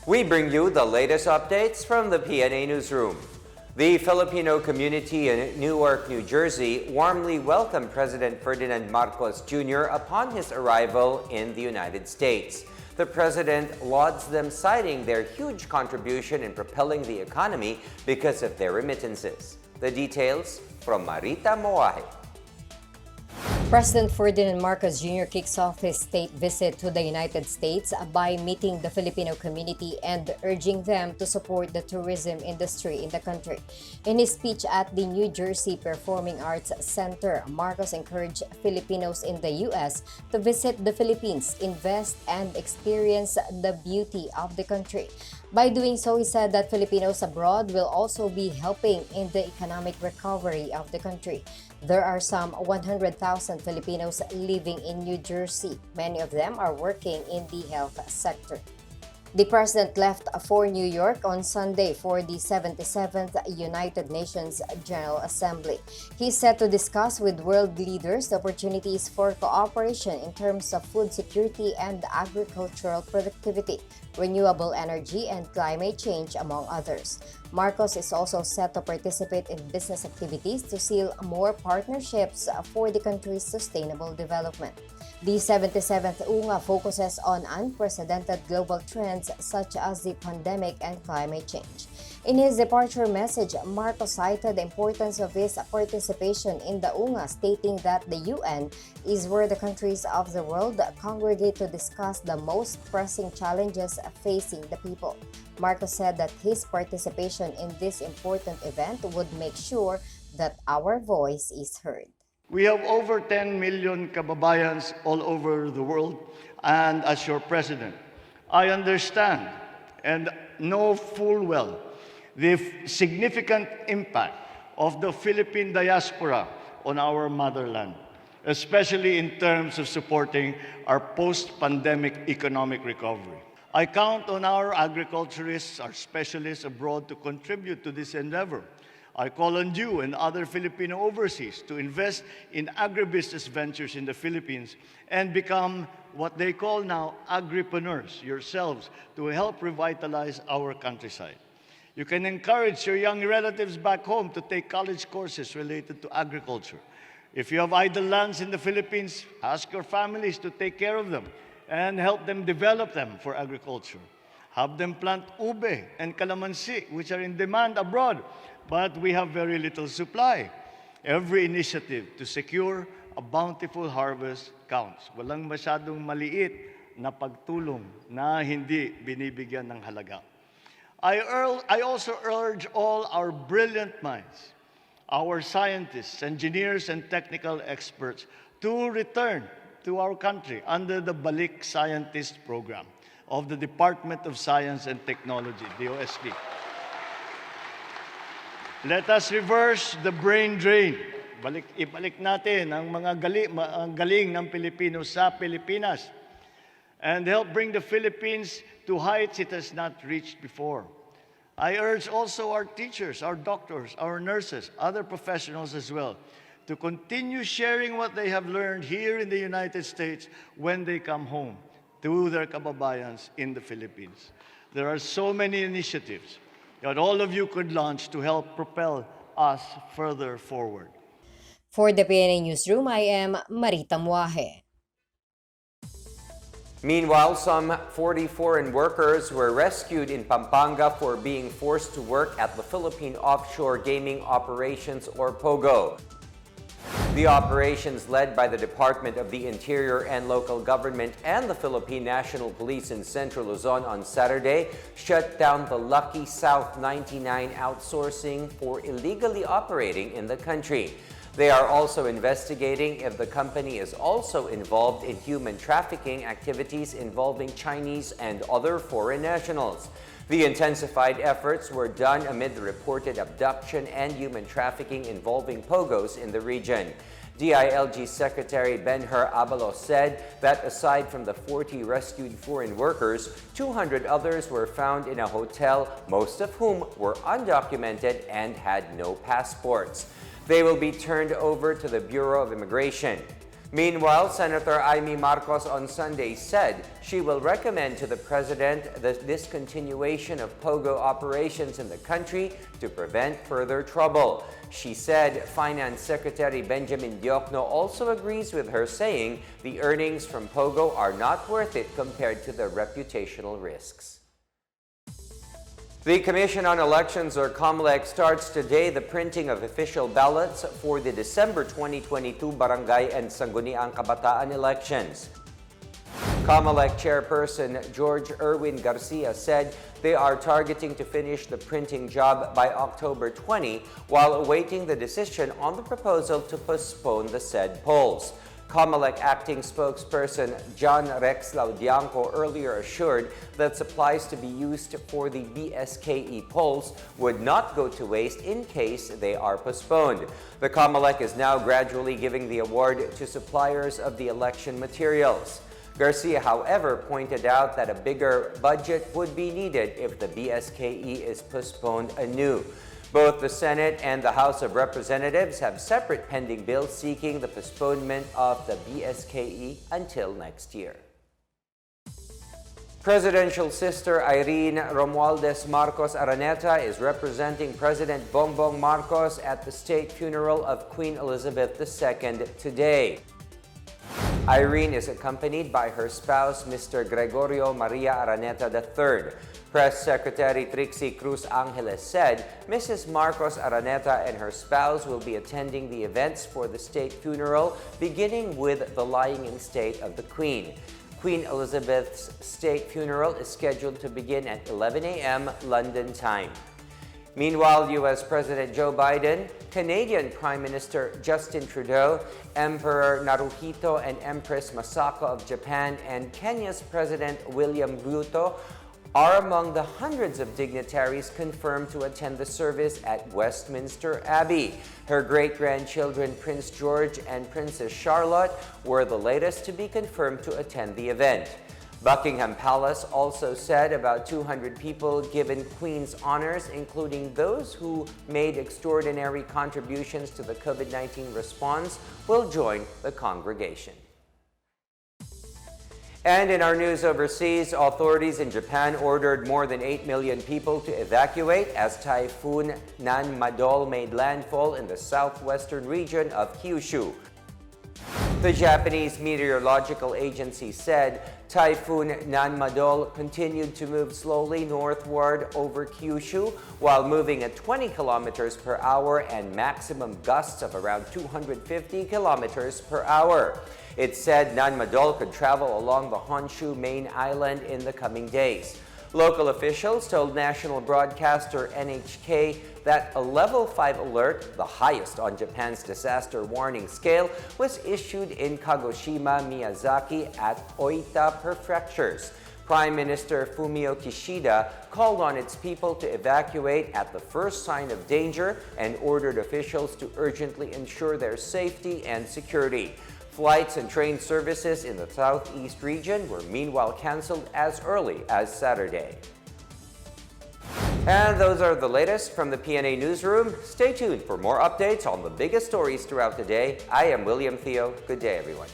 We bring you the latest updates from the Pna Newsroom. The Filipino community in Newark, New Jersey warmly welcomed President Ferdinand Marcos Jr. upon his arrival in the United States. The president lauds them, citing their huge contribution in propelling the economy because of their remittances. The details from Marita Moahe. President Ferdinand Marcos Jr. kicks off his state visit to the United States by meeting the Filipino community and urging them to support the tourism industry in the country. In his speech at the New Jersey Performing Arts Center, Marcos encouraged Filipinos in the U.S. to visit the Philippines, invest, and experience the beauty of the country. By doing so, he said that Filipinos abroad will also be helping in the economic recovery of the country. There are some 100,000 Filipinos living in New Jersey. Many of them are working in the health sector. The president left for New York on Sunday for the 77th United Nations General Assembly. He's set to discuss with world leaders the opportunities for cooperation in terms of food security and agricultural productivity, renewable energy, and climate change, among others. Marcos is also set to participate in business activities to seal more partnerships for the country's sustainable development. The 77th UNGA focuses on unprecedented global trends such as the pandemic and climate change. In his departure message, Marcos cited the importance of his participation in the UNGA, stating that the UN is where the countries of the world congregate to discuss the most pressing challenges facing the people. Marcos said that his participation in this important event would make sure that our voice is heard. We have over 10 million kababayans all over the world, and as your president, I understand and know full well the significant impact of the Philippine diaspora on our motherland, especially in terms of supporting our post-pandemic economic recovery. I count on our agriculturists, our specialists abroad to contribute to this endeavor. I call on you and other Filipino overseas to invest in agribusiness ventures in the Philippines and become what they call now agripreneurs yourselves to help revitalize our countryside. You can encourage your young relatives back home to take college courses related to agriculture. If you have idle lands in the Philippines, ask your families to take care of them and help them develop them for agriculture. Have them plant ube and calamansi, which are in demand abroad, but we have very little supply. Every initiative to secure a bountiful harvest counts. Walang masyadong maliit na pagtulong na hindi binibigyan ng halaga. I also urge all our brilliant minds, our scientists, engineers, and technical experts to return to our country under the Balik Scientist Program of the Department of Science and Technology, DOST. Let us reverse the brain drain. Ibalik natin ang mga galing ng Pilipino sa Pilipinas and help bring the Philippines to heights it has not reached before. I urge also our teachers, our doctors, our nurses, other professionals as well, to continue sharing what they have learned here in the United States when they come home to their kababayans in the Philippines. There are so many initiatives that all of you could launch to help propel us further forward. For the Pna Newsroom, I am Marita Moahe. Meanwhile, some 40 foreign workers were rescued in Pampanga for being forced to work at the Philippine Offshore Gaming Operations, or POGO. The operations, led by the Department of the Interior and Local Government and the Philippine National Police in Central Luzon on Saturday, shut down the Lucky South 99 outsourcing for illegally operating in the country. They are also investigating if the company is also involved in human trafficking activities involving Chinese and other foreign nationals. The intensified efforts were done amid the reported abduction and human trafficking involving POGOs in the region. DILG Secretary Benher Abalos said that aside from the 40 rescued foreign workers, 200 others were found in a hotel, most of whom were undocumented and had no passports. They will be turned over to the Bureau of Immigration. Meanwhile, Senator Irene Marcos on Sunday said she will recommend to the president the discontinuation of POGO operations in the country to prevent further trouble. She said Finance Secretary Benjamin Diokno also agrees with her, saying the earnings from POGO are not worth it compared to the reputational risks. The Commission on Elections, or Comelec, starts today the printing of official ballots for the December 2022 Barangay and Sangguniang Kabataan elections. Comelec Chairperson George Erwin Garcia said they are targeting to finish the printing job by October 20 while awaiting the decision on the proposal to postpone the said polls. Comelec acting spokesperson John Rex Laudianco earlier assured that supplies to be used for the BSKE polls would not go to waste in case they are postponed. The Comelec is now gradually giving the award to suppliers of the election materials. Garcia, however, pointed out that a bigger budget would be needed if the BSKE is postponed anew. Both the Senate and the House of Representatives have separate pending bills seeking the postponement of the BSKE until next year. Presidential sister Irene Marcos Araneta is representing President Bongbong Marcos at the state funeral of Queen Elizabeth II today. Irene is accompanied by her spouse, Mr. Gregorio Maria Araneta III. Press Secretary Trixie Cruz Angeles said Mrs. Marcos Araneta and her spouse will be attending the events for the state funeral, beginning with the lying-in state of the Queen. Queen Elizabeth's state funeral is scheduled to begin at 11 a.m. London time. Meanwhile, U.S. President Joe Biden, Canadian Prime Minister Justin Trudeau, Emperor Naruhito and Empress Masako of Japan, and Kenya's President William Ruto are among the hundreds of dignitaries confirmed to attend the service at Westminster Abbey. Her great-grandchildren Prince George and Princess Charlotte were the latest to be confirmed to attend the event. Buckingham Palace also said about 200 people given Queen's honors, including those who made extraordinary contributions to the COVID-19 response, will join the congregation. And in our news overseas, authorities in Japan ordered more than 8 million people to evacuate as Typhoon Nanmadol made landfall in the southwestern region of Kyushu. The Japanese Meteorological Agency said Typhoon Nanmadol continued to move slowly northward over Kyushu while moving at 20 kilometers per hour and maximum gusts of around 250 kilometers per hour. It said Nanmadol could travel along the Honshu main island in the coming days. Local officials told national broadcaster NHK that a level 5 alert, the highest on Japan's disaster warning scale, was issued in Kagoshima, Miyazaki, at Oita prefectures. Prime Minister Fumio Kishida called on its people to evacuate at the first sign of danger and ordered officials to urgently ensure their safety and security. Flights and train services in the southeast region were meanwhile canceled as early as Saturday. And those are the latest from the PNA Newsroom. Stay tuned for more updates on the biggest stories throughout the day. I am William Theo. Good day, everyone.